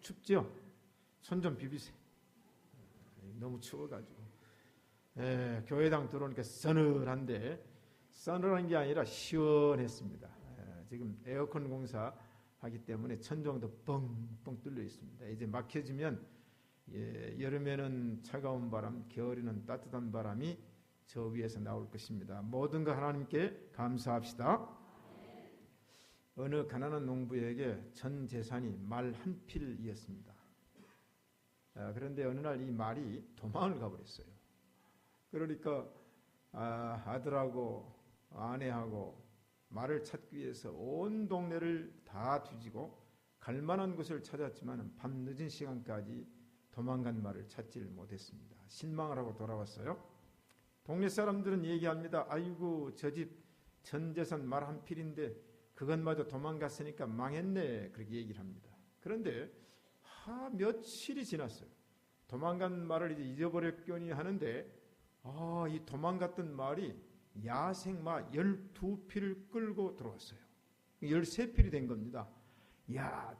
춥죠? 손 좀 비비세요. 너무 추워가지고. 교회당 들어오니까 서늘한 게 아니라 시원했습니다. 지금 에어컨 공사 하기 때문에 천정도 뻥뻥 뚫려 있습니다. 이제 막혀지면 여름에는 차가운 바람, 겨울에는 따뜻한 바람이 저 위에서 나올 것입니다. 모든 거 하나님께 감사합시다. 어느 가난한 농부에게 전 재산이 말 한 필이었습니다. 그런데 어느 날 이 말이 도망을 가버렸어요. 그러니까 아들하고 아내하고 말을 찾기 위해서 온 동네를 다 뒤지고 갈 만한 곳을 찾았지만 밤늦은 시간까지 도망간 말을 찾지를 못했습니다. 실망을 하고 돌아왔어요. 동네 사람들은 얘기합니다. 아이고 저 집 전 재산 말 한 필인데 그것마저 도망갔으니까 망했네, 그렇게 얘기를 합니다. 그런데 며칠이 지났어요. 도망간 말을 이제 잊어버렸거니 하는데 이 도망갔던 말이 야생마 12필을 끌고 들어왔어요. 13필이 된 겁니다.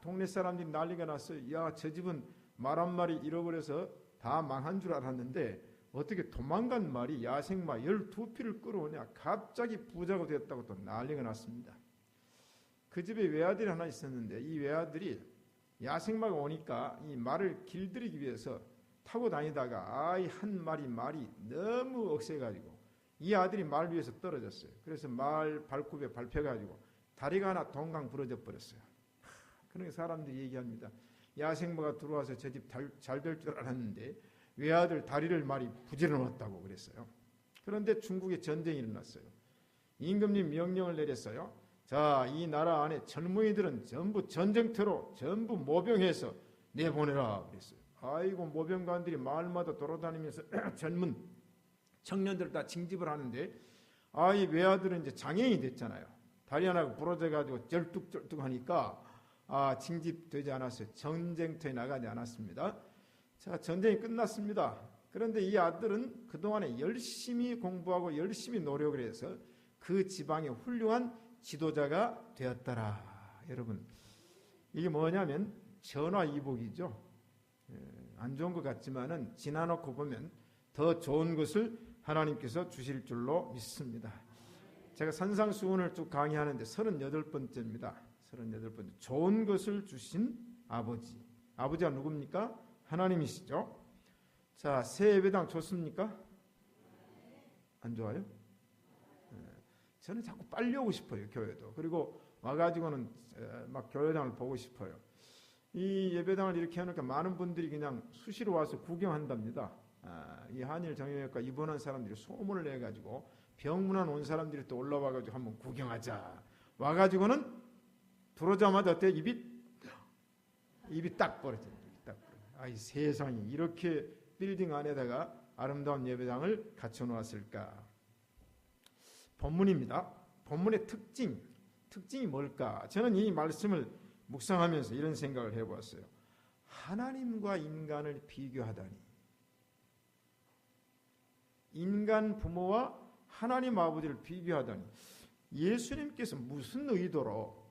동네 사람들이 난리가 났어요. 저 집은 말 한 마리 잃어버려서 다 망한 줄 알았는데 어떻게 도망간 말이 야생마 12필을 끌어오냐. 갑자기 부자가 되었다고 또 난리가 났습니다. 그 집에 외아들이 하나 있었는데 이 외아들이 야생마가 오니까 이 말을 길들이기 위해서 타고 다니다가 한 마리 말이 너무 억세가지고 이 아들이 말 위에서 떨어졌어요. 그래서 말 발굽에 밟혀가지고 다리가 하나 동강 부러져 버렸어요. 그러니까 사람들이 얘기합니다. 야생마가 들어와서 저 집 잘 될 줄 알았는데 외아들 다리를 말이 부지러 놓았다고 그랬어요. 그런데 중국에 전쟁이 일어났어요. 임금님 명령을 내렸어요. 자, 이 나라 안에 젊은이들은 전부 전쟁터로 전부 모병해서 내보내라 그랬어요. 아이고, 모병관들이 마을마다 돌아다니면서 젊은 청년들을 다 징집을 하는데 이 외아들은 이제 장애인이 됐잖아요. 다리 하나가 부러져가지고 쩔뚝쩔뚝하니까 징집되지 않았어요. 전쟁터에 나가지 않았습니다. 자, 전쟁이 끝났습니다. 그런데 이 아들은 그동안에 열심히 공부하고 열심히 노력을 해서 그 지방의 훌륭한 지도자가 되었더라. 여러분, 이게 뭐냐면 전화위복이죠. 안 좋은 것 같지만은 지나놓고 보면 더 좋은 것을 하나님께서 주실 줄로 믿습니다. 제가 산상수훈을 쭉 강의하는데 38번째입니다. 38번째. 좋은 것을 주신 아버지. 아버지가 누굽니까? 하나님이시죠. 자, 새 예배당 좋습니까? 안 좋아요? 저는 자꾸 빨리 오고 싶어요, 교회도. 그리고 와가지고는 막 교회당을 보고 싶어요. 이 예배당을 이렇게 하니까 많은 분들이 그냥 수시로 와서 구경한답니다. 이 한일 정형외과 입원한 사람들이 소문을 내가지고 병문안 온 사람들이 또 올라와가지고 한번 구경하자. 와가지고는 들어오자마자 어때? 입이 딱 벌어져요. 이 세상이 이렇게 빌딩 안에다가 아름다운 예배당을 갖춰놓았을까? 본문입니다. 본문의 특징이 뭘까? 저는 이 말씀을 묵상하면서 이런 생각을 해보았어요. 하나님과 인간을 비교하다니. 인간 부모와 하나님 아버지를 비교하다니. 예수님께서 무슨 의도로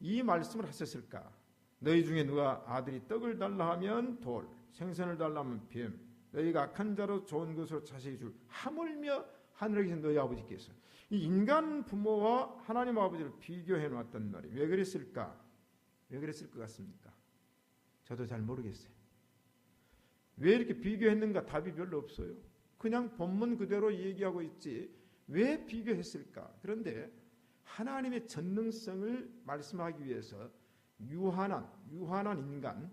이 말씀을 하셨을까? 너희 중에 누가 아들이 떡을 달라 하면 돌, 생선을 달라 하면 뱀, 너희가 악한 자로 좋은 것으로 자세히 줄 하물며 하늘에 계신 너희 아버지께서. 이 인간 부모와 하나님 아버지를 비교해 놨단 말이에요. 왜 그랬을까? 왜 그랬을 것 같습니까? 저도 잘 모르겠어요. 왜 이렇게 비교했는가? 답이 별로 없어요. 그냥 본문 그대로 얘기하고 있지 왜 비교했을까? 그런데 하나님의 전능성을 말씀하기 위해서 유한한 인간,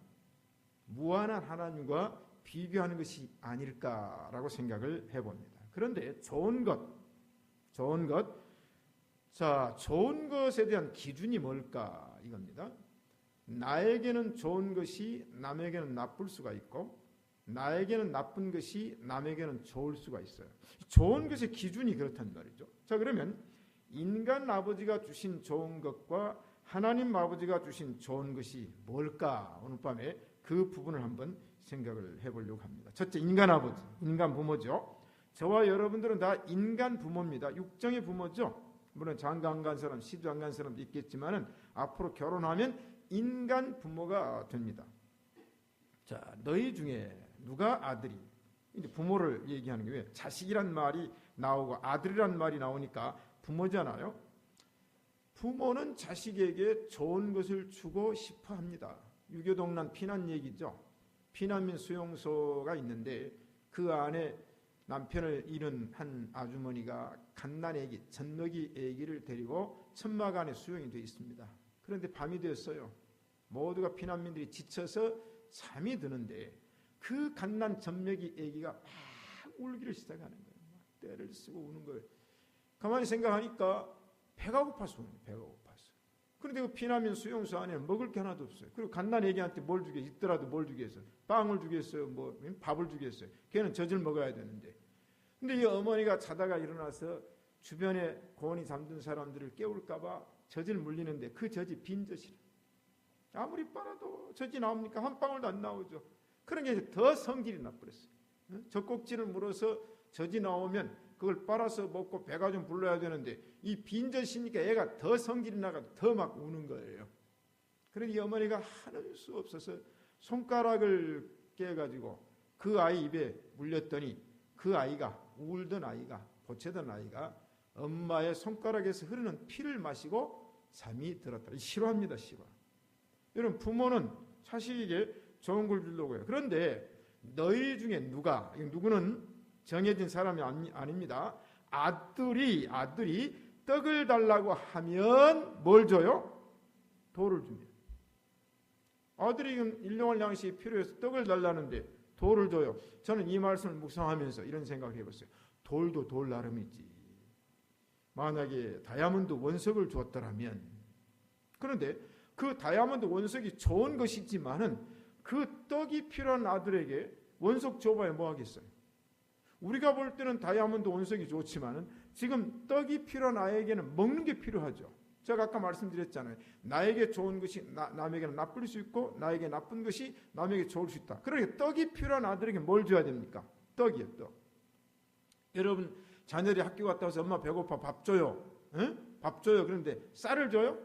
무한한 하나님과 비교하는 것이 아닐까라고 생각을 해봅니다. 그런데 좋은 것. 자, 좋은 것에 대한 기준이 뭘까? 이겁니다. 나에게는 좋은 것이 남에게는 나쁠 수가 있고, 나에게는 나쁜 것이 남에게는 좋을 수가 있어요. 좋은 것의 기준이 그렇단 말이죠. 자, 그러면 인간 아버지가 주신 좋은 것과 하나님 아버지가 주신 좋은 것이 뭘까? 오늘 밤에 그 부분을 한번 생각을 해보려고 합니다. 첫째, 인간 아버지, 인간 부모죠. 저와 여러분들은 다 인간 부모입니다. 육정의 부모죠. 물론 장가 안 간 사람, 시도 안 간 사람도 있겠지만은 앞으로 결혼하면 인간 부모가 됩니다. 자, 너희 중에 누가 아들이, 이제 부모를 얘기하는 게 왜 자식이란 말이 나오고 아들이란 말이 나오니까 부모잖아요. 부모는 자식에게 좋은 것을 주고 싶어 합니다. 유교동란 피난 얘기죠. 피난민 수용소가 있는데 그 안에 남편을 잃은 한 아주머니가 갓난아기, 젖먹이 아기를 데리고 천막 안에 수용이 되어 있습니다. 그런데 밤이 되었어요. 모두가 피난민들이 지쳐서 잠이 드는데 그 갓난 젖먹이 아기가 막 울기를 시작하는 거예요. 막 떼를 쓰고 우는 거예요. 가만히 생각하니까 배가 고파서 우는 거예요. 배가 고파서. 그런데 그 피난민 수용소 안에는 먹을 게 하나도 없어요. 그리고 갓난 아기한테 뭘 주겠어요? 있더라도 뭘 주겠어요? 빵을 주겠어요? 뭐 밥을 주겠어요? 걔는 젖을 먹어야 되는데. 근데 이 어머니가 자다가 일어나서 주변에 곤히 잠든 사람들을 깨울까 봐 젖을 물리는데 그 젖이 빈 젖이라. 아무리 빨아도 젖이 나옵니까? 한 방울도 안 나오죠. 그런 게 더 성질이 나버렸어요. 젖꼭지를 물어서 젖이 나오면 그걸 빨아서 먹고 배가 좀 불러야 되는데 이 빈 젖이니까 애가 더 성질이 나가 더 막 우는 거예요. 그래서 이 어머니가 하는 수 없어서 손가락을 깨가지고 그 아이 입에 물렸더니 그 아이가, 울던 아이가, 보채던 아이가 엄마의 손가락에서 흐르는 피를 마시고 잠이 들었다. 싫어합니다. 싫어. 여러분, 부모는 자식에게 좋은 걸 주려고 해요. 그런데 너희 중에 누가, 누구는 정해진 사람이 아닙니다. 아들이 떡을 달라고 하면 뭘 줘요? 돌을 줍니다. 아들이 일용할 양식이 필요해서 떡을 달라는데 돌을 줘요. 저는 이 말씀을 묵상하면서 이런 생각을 해봤어요. 돌도 돌 나름이지. 만약에 다이아몬드 원석을 줬더라면, 그런데 그 다이아몬드 원석이 좋은 것이지만은 그 떡이 필요한 아들에게 원석 줘봐야 뭐 하겠어요? 우리가 볼 때는 다이아몬드 원석이 좋지만은 지금 떡이 필요한 아이에게는 먹는 게 필요하죠. 제가 아까 말씀드렸잖아요. 나에게 좋은 것이 남에게는 나쁠 수 있고 나에게 나쁜 것이 남에게 좋을 수 있다. 그러니까 떡이 필요한 아들에게 뭘 줘야 됩니까? 떡이요, 떡. 여러분, 자녀들이 학교 갔다 와서 엄마 배고파 밥 줘요. 응? 밥 줘요. 그런데 쌀을 줘요?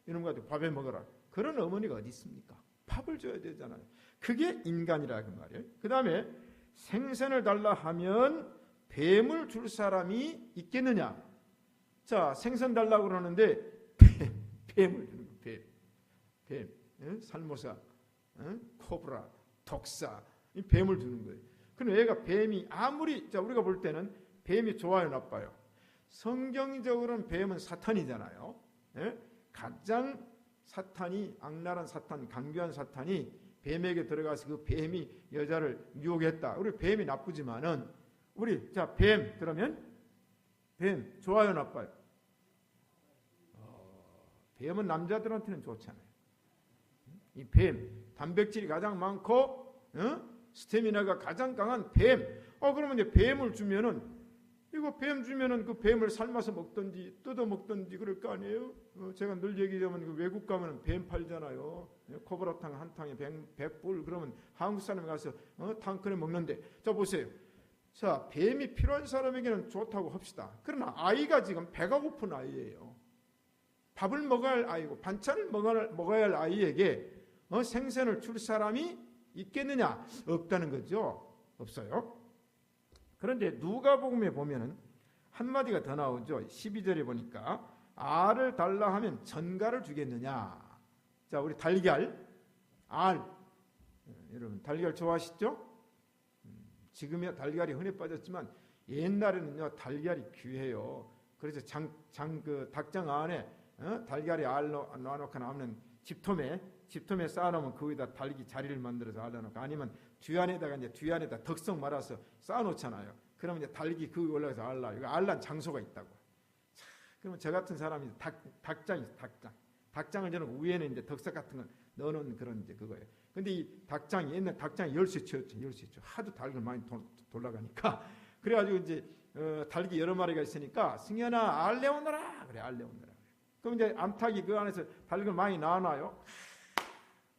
이런 거 가지고 밥에 먹어라. 그런 어머니가 어디 있습니까? 밥을 줘야 되잖아요. 그게 인간이라 그 말이에요. 그 다음에 생선을 달라 하면 뱀을 줄 사람이 있겠느냐? 자, 생선 달라고 그러는데 뱀을 주는 거예요. 뱀, 살모사, 코브라, 독사, 이 뱀을 주는 거예요. 그럼 얘가 뱀이 아무리, 자, 우리가 볼 때는 뱀이 좋아요, 나빠요? 성경적으로는 뱀은 사탄이잖아요. 가장 사탄이, 악랄한 사탄, 강교한 사탄이 뱀에게 들어가서 그 뱀이 여자를 유혹했다. 우리 뱀이 나쁘지만은 우리, 자, 뱀 그러면 뱀 좋아요, 나빠요? 뱀은 남자들한테는 좋잖아요. 이 뱀, 단백질이 가장 많고 스태미나가 가장 강한 뱀. 그러면 이제 뱀을 주면은, 이거 뱀 주면은 그 뱀을 삶아서 먹든지 뜯어 먹든지 그럴 거 아니에요? 제가 늘 얘기하면 그 외국 가면은 뱀 팔잖아요. 코브라탕 한 탕에 100불. 그러면 한국 사람이 가서 탕크에 먹는데, 자 보세요. 자, 뱀이 필요한 사람에게는 좋다고 합시다. 그러나 아이가 지금 배가 고픈 아이예요. 밥을 먹어야 할 아이고 반찬을 먹어야 할 아이에게 생선을 줄 사람이 있겠느냐? 없다는 거죠. 없어요. 그런데 누가복음에 보면은 한마디가 더 나오죠. 12절에 보니까 알을 달라 하면 전갈을 주겠느냐? 자, 우리 달걀, 알. 여러분 달걀 좋아하시죠? 지금이야 달걀이 흔해 빠졌지만 옛날에는요 달걀이 귀해요. 그래서 그 닭장 안에 달걀이 알 놔놓고 나오면 집토에 쌓아놓으면 거기다 달기 자리를 만들어서 알려놓고, 아니면 뒤안에다 덕석 말아서 쌓아놓잖아요. 그러면 이제 달기 거기 올라가서 알라. 이거 알란 장소가 있다고. 자, 그러면 저 같은 사람이 닭장이 있어, 닭장을 저는 위에는 이제 덕석 같은 걸 넣어놓는 그런 이제 그거예요. 근데 이 닭장이, 옛날 닭장이 열쇠 쳤죠. 하도 닭을 많이 돌아가니까. 그래가지고 이제 닭이 여러 마리가 있으니까 승현아 알 내오너라. 그래, 알 내오너라. 그럼 이제 암탉이 그 안에서 닭을 많이 낳아놔요.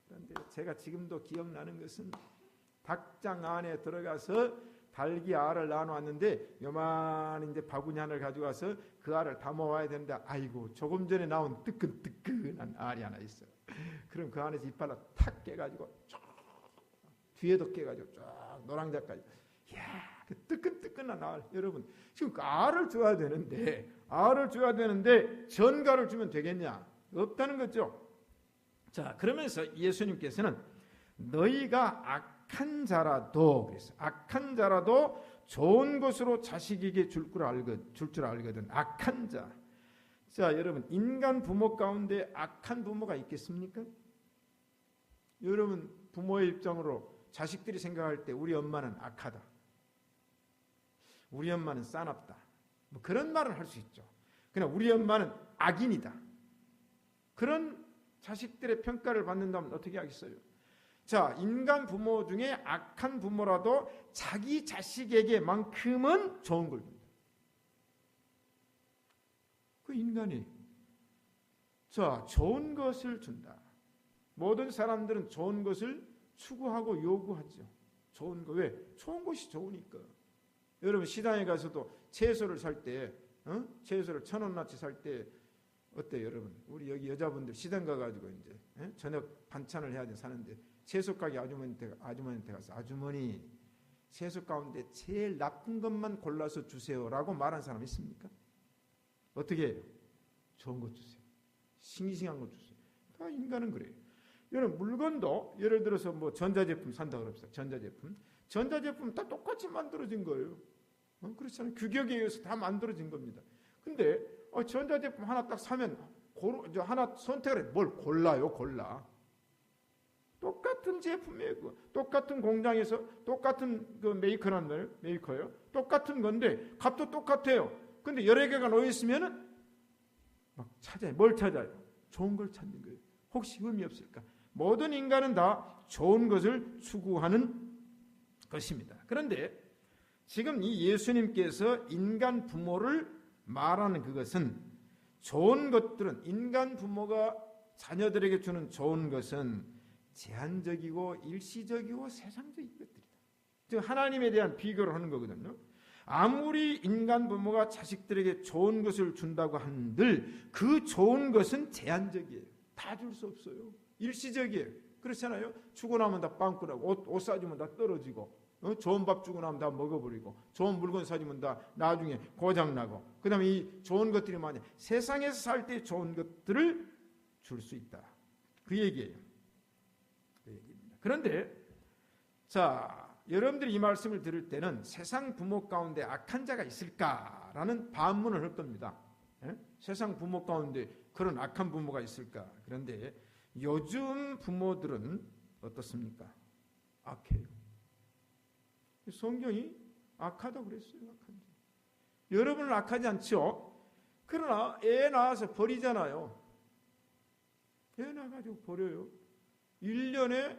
그런데 제가 지금도 기억나는 것은 닭장 안에 들어가서 달기 알을 나눠왔는데 요만 이제 바구니 하나를 가져와서 그 알을 담아와야 되는데 아이고 조금 전에 나온 뜨끈뜨끈한 알이 하나 있어. 그럼 그 안에서 이빨로 탁 깨가지고 쫙 뒤에도 깨가지고 쫙 노랑자까지. 이야, 그 뜨끈뜨끈한 알. 여러분 지금 그 알을 줘야 되는데 전갈을 주면 되겠냐? 없다는 거죠. 자, 그러면서 예수님께서는 너희가 악한 자라도 그래서 악한 자라도 좋은 것으로 자식에게 줄 줄 알거든. 악한 자. 자, 여러분 인간 부모 가운데 악한 부모가 있겠습니까? 여러분 부모의 입장으로 자식들이 생각할 때 우리 엄마는 악하다. 우리 엄마는 싸납다. 뭐 그런 말을 할 수 있죠. 그러나 우리 엄마는 악인이다. 그런 자식들의 평가를 받는다면 어떻게 하겠어요? 자, 인간 부모 중에 악한 부모라도 자기 자식에게만큼은 좋은 걸 줍니다. 그 인간이 자, 좋은 것을 준다. 모든 사람들은 좋은 것을 추구하고 요구하죠. 좋은 거. 왜? 좋은 것이 좋으니까. 여러분 시장에 가서도 채소를 살 때 채소를 1,000원어치 살 때 어때요, 여러분? 우리 여기 여자분들 시장 가가지고 이제 저녁 반찬을 해야 돼 사는데 채소 가게 아주머니한테 가서 아주머니 채소 가운데 제일 나쁜 것만 골라서 주세요라고 말한 사람 있습니까? 어떻게 해요? 좋은 것 주세요. 싱싱한 것 주세요. 다 인간은 그래요. 여러분 물건도 예를 들어서 뭐 전자제품 산다 그럽시다. 전자제품 다 똑같이 만들어진 거예요. 그렇잖아요. 규격에 의해서 다 만들어진 겁니다. 근데 전자제품 하나 딱 사면 하나 선택을 해. 뭘 골라요? 골라. 똑같은 제품이에요. 똑같은 공장에서 똑같은 그 메이커예요. 똑같은 건데 값도 똑같아요. 근데 여러 개가 놓여 있으면은 막 찾아요. 뭘 찾아요? 좋은 걸 찾는 거예요. 혹시 의미 없을까? 모든 인간은 다 좋은 것을 추구하는 것입니다. 그런데 지금 이 예수님께서 인간 부모를 말하는 그것은 좋은 것들은 인간 부모가 자녀들에게 주는 좋은 것은 제한적이고 일시적이고 세상적인 것들이다. 즉 하나님에 대한 비교를 하는 거거든요. 아무리 인간 부모가 자식들에게 좋은 것을 준다고 한들 그 좋은 것은 제한적이에요. 다 줄 수 없어요. 일시적이에요. 그렇잖아요. 주고 나면 다 빵꾸나고 옷 사주면 다 떨어지고 좋은 밥 주고 나면 다 먹어버리고 좋은 물건 사주면 다 나중에 고장나고 그 다음에 이 좋은 것들이 많이 세상에서 살 때 좋은 것들을 줄 수 있다. 그 얘기예요. 그 얘기입니다. 그런데 자 여러분들이 이 말씀을 들을 때는 세상 부모 가운데 악한 자가 있을까라는 반문을 할 겁니다. 세상 부모 가운데 그런 악한 부모가 있을까? 그런데 요즘 부모들은 어떻습니까? 악해요. 성경이 악하다고 그랬어요. 악한 자. 여러분은 악하지 않죠? 그러나 애 낳아서 버리잖아요. 애 낳아가지고 버려요. 1년에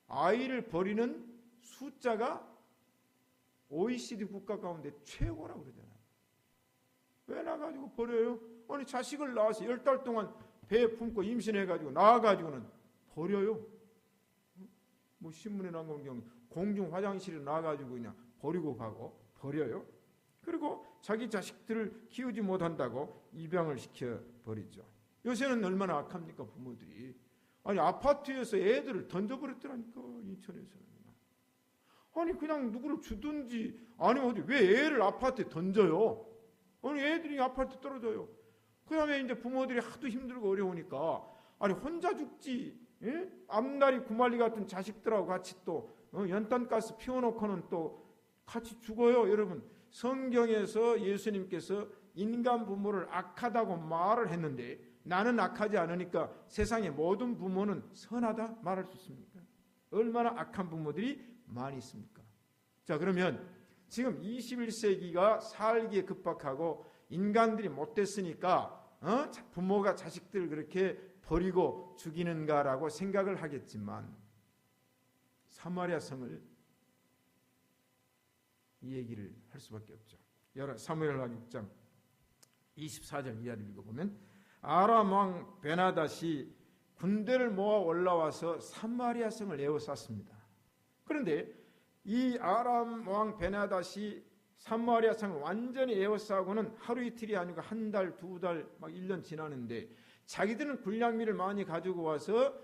아이를 버리는 숫자가 OECD 국가 가운데 최고라고 그러잖아요. 왜 낳아가지고 버려요? 아니 자식을 낳아서 10달 동안 배에 품고 임신해가지고 낳아가지고는 버려요. 뭐 신문에 나온 경우 공중 화장실에 나가지고 그냥 버리고 가고 버려요. 그리고 자기 자식들을 키우지 못한다고 입양을 시켜 버리죠. 요새는 얼마나 악합니까 부모들이. 아니 아파트에서 애들을 던져버렸더라니까 인천에서는. 아니 그냥 누구를 주든지 아니면 어디 왜 애를 아파트에 던져요? 아니 애들이 아파트 떨어져요. 그 다음에 이제 부모들이 하도 힘들고 어려우니까 아니 혼자 죽지. 예? 앞날이 구말리 같은 자식들하고 같이 또 연탄가스 피워놓고는 또 같이 죽어요. 여러분 성경에서 예수님께서 인간 부모를 악하다고 말을 했는데 나는 악하지 않으니까 세상의 모든 부모는 선하다 말할 수 있습니까? 얼마나 악한 부모들이 많이 있습니까? 자 그러면 지금 21세기가 살기에 급박하고 인간들이 못됐으니까 부모가 자식들을 그렇게 버리고 죽이는가라고 생각을 하겠지만 사마리아 성을 이 얘기를 할 수밖에 없죠. 사무엘하 6장 24절 이하를 읽어보면 아람 왕 베나닷이 군대를 모아 올라와서 사마리아 성을 에워쌌습니다. 그런데 이 아람 왕 베나닷이 사마리아 성을 완전히 에워싸고는 하루 이틀이 아니고 한 달, 두 달, 막 1년 지나는데 자기들은 군량미를 많이 가지고 와서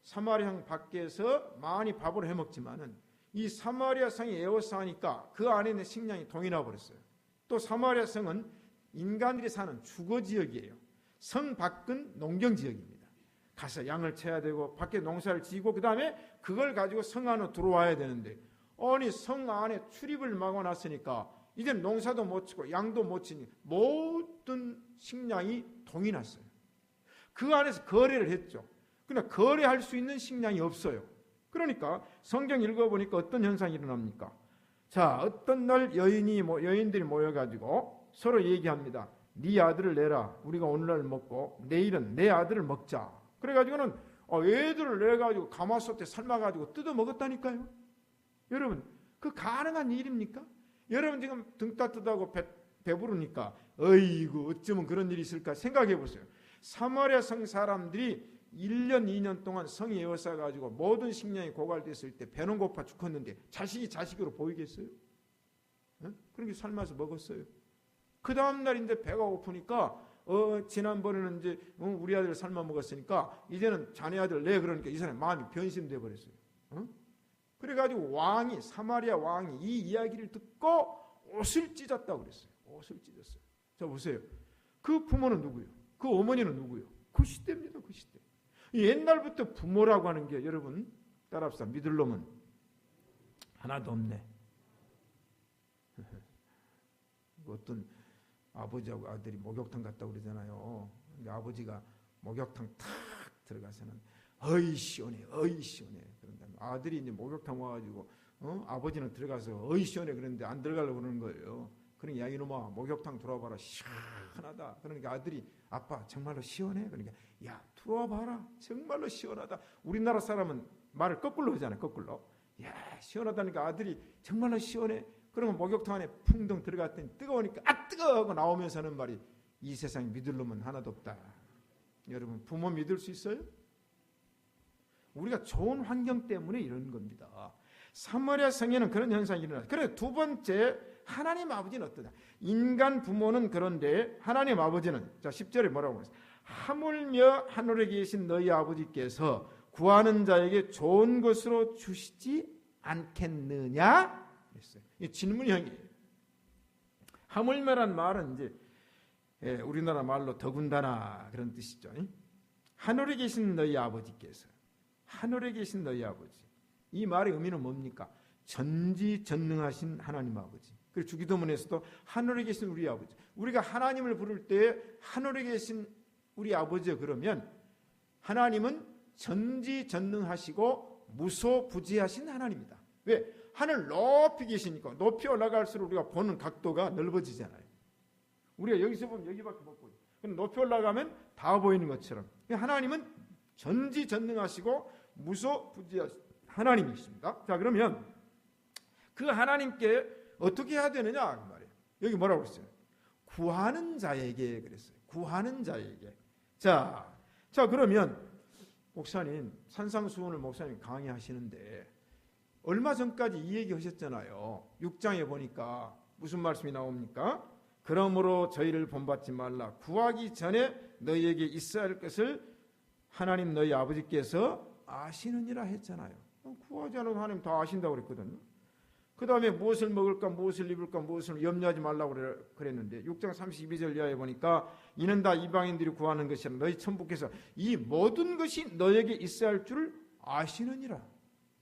사마리아 성 밖에서 많이 밥을 해먹지만은 이 사마리아 성이 에워싸니까 그 안에 있는 식량이 동이 나버렸어요. 또 사마리아 성은 인간들이 사는 주거 지역이에요. 성 밖은 농경 지역입니다. 가서 양을 쳐야 되고 밖에 농사를 지고 그 다음에 그걸 가지고 성 안으로 들어와야 되는데 아니 성 안에 출입을 막아놨으니까 이제 농사도 못 치고 양도 못 치니 모든 식량이 동이 났어요. 그 안에서 거래를 했죠. 그러나 거래할 수 있는 식량이 없어요. 그러니까 성경 읽어보니까 어떤 현상이 일어납니까? 자, 어떤 날 여인들이 모여가지고 서로 얘기합니다. 네 아들을 내라. 우리가 오늘날 먹고 내일은 내 아들을 먹자. 그래가지고는 애들을 내가지고 가마솥에 삶아가지고 뜯어 먹었다니까요. 여러분, 그 가능한 일입니까? 여러분 지금 등 따뜻하고 배부르니까 어이구 어쩌면 그런 일이 있을까 생각해 보세요. 사마리아 성 사람들이 1년 2년 동안 성이 에워싸가지고 모든 식량이 고갈됐을 때 배는 고파 죽었는데 자식이 자식으로 보이겠어요? 그렇게 삶아서 먹었어요. 그 다음날 이제 배가 고프니까 지난번에는 이제 우리 아들 삶아 먹었으니까 이제는 자네 아들 내 그러니까 이 사람 마음이 변심돼 버렸어요. 그래가지고 사마리아 왕이 이 이야기를 듣고 옷을 찢었다고 그랬어요. 옷을 찢었어요. 자 보세요. 그 부모는 누구요? 그 어머니는 누구요? 그 시대입니다. 그 시대. 옛날부터 부모라고 하는 게 여러분 따라합시다. 믿을 놈은 하나도 없네. 어떤 아버지하고 아들이 목욕탕 갔다고 그러잖아요. 근데 아버지가 목욕탕 탁 들어가서는 어이 시원해 그런 다음에 아들이 이제 목욕탕 와가지고 아버지는 들어가서 어이 시원해 그러는데 안 들어가려고 그러는 거예요. 그러니까 야 이놈아 목욕탕 들어와봐라 시원하다. 그러니까 아들이 아빠 정말로 시원해? 그러니까 야 들어와봐라 정말로 시원하다. 우리나라 사람은 말을 거꾸로 하잖아요. 거꾸로 야 시원하다니까 아들이 정말로 시원해. 그러면 목욕탕 안에 풍덩 들어갔더니 뜨거우니까 아 뜨거워 하고 나오면서 하는 말이 이 세상에 믿을 놈은 하나도 없다. 여러분 부모 믿을 수 있어요? 우리가 좋은 환경 때문에 이런 겁니다. 사마리아 성에는 그런 현상이 일어나요. 그래 두 번째 하나님 아버지는 어떠냐? 인간 부모는 그런데 하나님 아버지는 자 10절에 뭐라고 그랬어요? 하물며 하늘에 계신 너희 아버지께서 구하는 자에게 좋은 것으로 주시지 않겠느냐? 그랬어요. 이 질문형이에요. 하물며란 말은 이제 우리나라 말로 더군다나 그런 뜻이죠. 하늘에 계신 너희 아버지께서 하늘에 계신 너희 아버지. 이 말의 의미는 뭡니까? 전지전능하신 하나님 아버지. 그리고 주기도문에서도 하늘에 계신 우리 아버지. 우리가 하나님을 부를 때 하늘에 계신 우리 아버지 그러면 하나님은 전지전능하시고 무소부지하신 하나님이다. 왜? 하늘 높이 계시니까 높이 올라갈수록 우리가 보는 각도가 넓어지잖아요. 우리가 여기서 보면 여기밖에 못 보죠. 그럼 높이 올라가면 다 보이는 것처럼 하나님은 전지전능하시고 무소부지하신 하나님이십니다. 자 그러면 그 하나님께 어떻게 해야 되느냐 그 말이에요. 여기 뭐라고 했어요? 구하는 자에게 그랬어요. 구하는 자에게. 자 그러면 목사님 산상수훈을 목사님 강의하시는데 얼마 전까지 이 얘기 하셨잖아요. 6장에 보니까 무슨 말씀이 나옵니까? 그러므로 저희를 본받지 말라. 구하기 전에 너희에게 있어야 할 것을 하나님 너희 아버지께서 아시느니라 했잖아요. 구하지 않아도 하나님 다 아신다고 그랬거든요. 그 다음에 무엇을 먹을까 무엇을 입을까 무엇을 염려하지 말라고 그랬는데 6장 32절 이하에 보니까 이는 다 이방인들이 구하는 것이라 너희 천부께서 이 모든 것이 너에게 있어야 할 줄 아시느니라.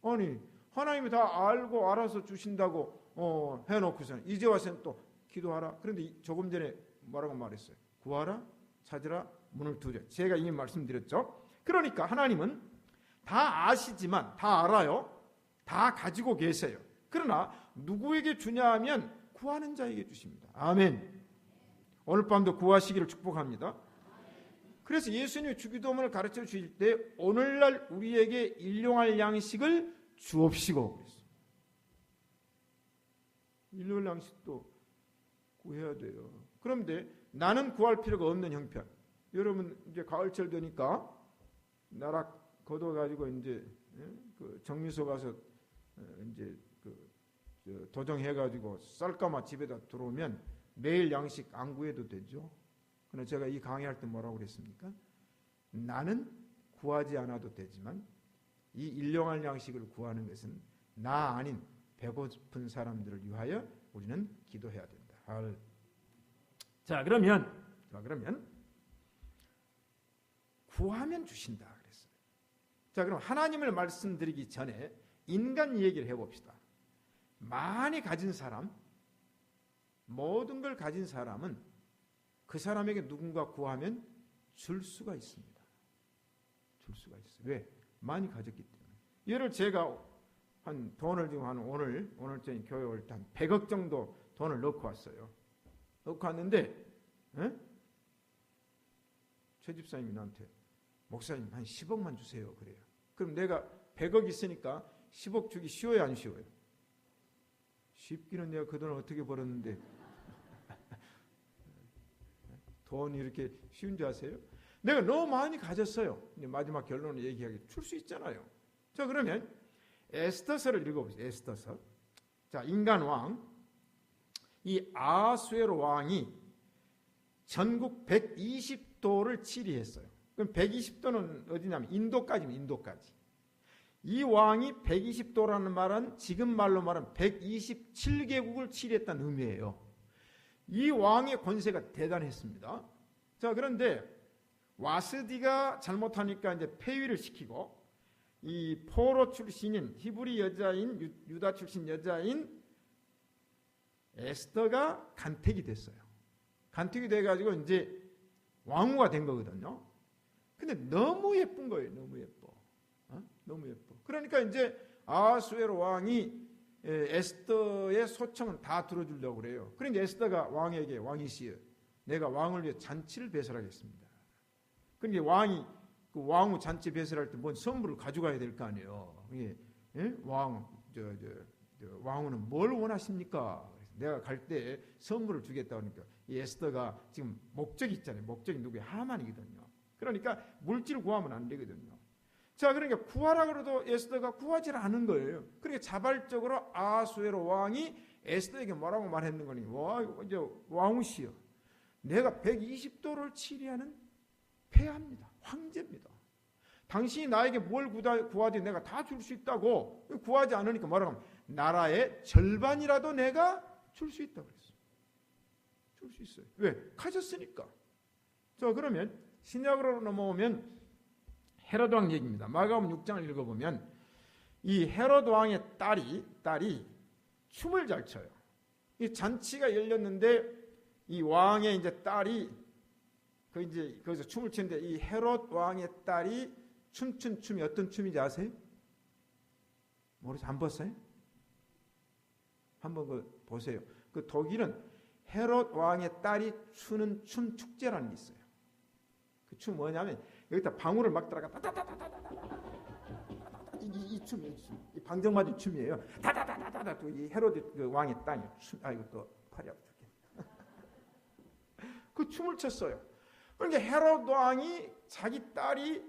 아니 하나님이 다 알고 알아서 주신다고 해놓고서는 이제 와서는 또 기도하라. 그런데 조금 전에 뭐라고 말했어요? 구하라 찾으라 문을 두드려. 제가 이미 말씀드렸죠. 그러니까 하나님은 다 아시지만 다 알아요. 다 가지고 계세요. 그러나 누구에게 주냐 하면 구하는 자에게 주십니다. 아멘. 오늘 밤도 구하시기를 축복합니다. 그래서 예수님이 주기도문을 가르쳐 주실 때 오늘날 우리에게 일용할 양식을 주옵시고 그랬어요. 일용할 양식도 구해야 돼요. 그런데 나는 구할 필요가 없는 형편. 여러분 이제 가을철 되니까 나락 걷어가지고 이제 그 정미소 가서 이제 그 도정해가지고 쌀가마 집에다 들어오면 매일 양식 안 구해도 되죠. 그러나 제가 이 강의할 때 뭐라고 그랬습니까? 나는 구하지 않아도 되지만 이 일용할 양식을 구하는 것은 나 아닌 배고픈 사람들을 위하여 우리는 기도해야 된다. 자, 그러면 구하면 주신다 그랬어요. 자, 그럼 하나님을 말씀드리기 전에 인간 얘기를 해봅시다. 많이 가진 사람, 모든 걸 가진 사람은 그 사람에게 누군가 구하면 줄 수가 있습니다. 줄 수가 있어요. 왜? 많이 가졌기 때문에. 예를 제가 한 돈을 지금 한 오늘쯤 교회 올 때 한 100억 정도 돈을 넣고 왔어요. 넣고 왔는데 최 집사님이 나한테 목사님 한 10억만 주세요 그래요. 그럼 내가 100억 있으니까 10억 주기 쉬워요 안 쉬워요? 쉽기는 내가 그 돈을 어떻게 벌었는데 돈이 이렇게 쉬운 줄 아세요? 내가 너무 많이 가졌어요. 이제 마지막 결론을 얘기하기 줄 수 있잖아요. 자, 그러면 에스더서를 읽어보세요. 에스더서. 자, 인간 왕, 이 아수에로 왕이 전국 120도를 치리했어요. 그럼 120도는 어디냐면 인도까지입니다. 인도까지. 이 왕이 120도라는 말은 지금 말로 말하면 127개국을 치리했다는 의미예요. 이 왕의 권세가 대단했습니다. 자, 그런데 와스디가 잘못하니까 이제 폐위를 시키고 이 포로 출신인 히브리 여자인 유다 출신 여자인 에스더가 간택이 됐어요. 간택이 돼가지고 이제 왕후가 된 거거든요. 근데 너무 예쁜 거예요. 너무 예뻐. 너무 예뻐. 그러니까 이제 아수에로 왕이 에스더의 소청은 다 들어주려고 그래요. 그런데 에스더가 왕에게 왕이시여 내가 왕을 위해 잔치를 배설하겠습니다. 그런데 왕이 그 왕후 잔치 배설할 때 뭔 선물을 가져가야 될 거 아니에요. 왕후는 뭘 원하십니까? 내가 갈 때 선물을 주겠다고 하니까 이 에스더가 지금 목적이 있잖아요. 목적이 누구예요? 하만이거든요. 그러니까 물질을 구하면 안 되거든요. 자, 그러니까 구하라 그래도 에스더가 구하지 않은 거예요. 그러니까 자발적으로 아수에로 왕이 에스더에게 뭐라고 말했는 거니? 이제 왕후시여, 내가 120도를 치리하는 폐하입니다. 황제입니다. 당신이 나에게 뭘 구하든 내가 다 줄 수 있다고. 구하지 않으니까 뭐라고 하면 나라의 절반이라도 내가 줄 수 있다고 그랬어요. 줄 수 있어요. 왜? 가졌으니까. 자, 그러면 신약으로 넘어오면 헤롯 왕 얘기입니다. 마가복음 6장을 읽어보면 이 헤롯 왕의 딸이 춤을 잘 춰요. 이 잔치가 열렸는데 이 왕의 이제 딸이 이제 거기서 춤을 추는데 이 헤롯 왕의 딸이 춤춘 춤이 어떤 춤인지 아세요? 모르죠? 안 봤어요? 한번 그 보세요. 그 독일은 헤롯 왕의 딸이 추는 춤 축제라는 게 있어요. 그 춤 뭐냐면 여기다 방울을 막 들어가 이 춤이에요. 이 방정 맞은 춤이에요. 다다다다다 또 이 헤롯 그 왕의 딸이 이거 또 팔이 아프게 그 춤을 췄어요. 그러니까 헤롯 왕이 자기 딸이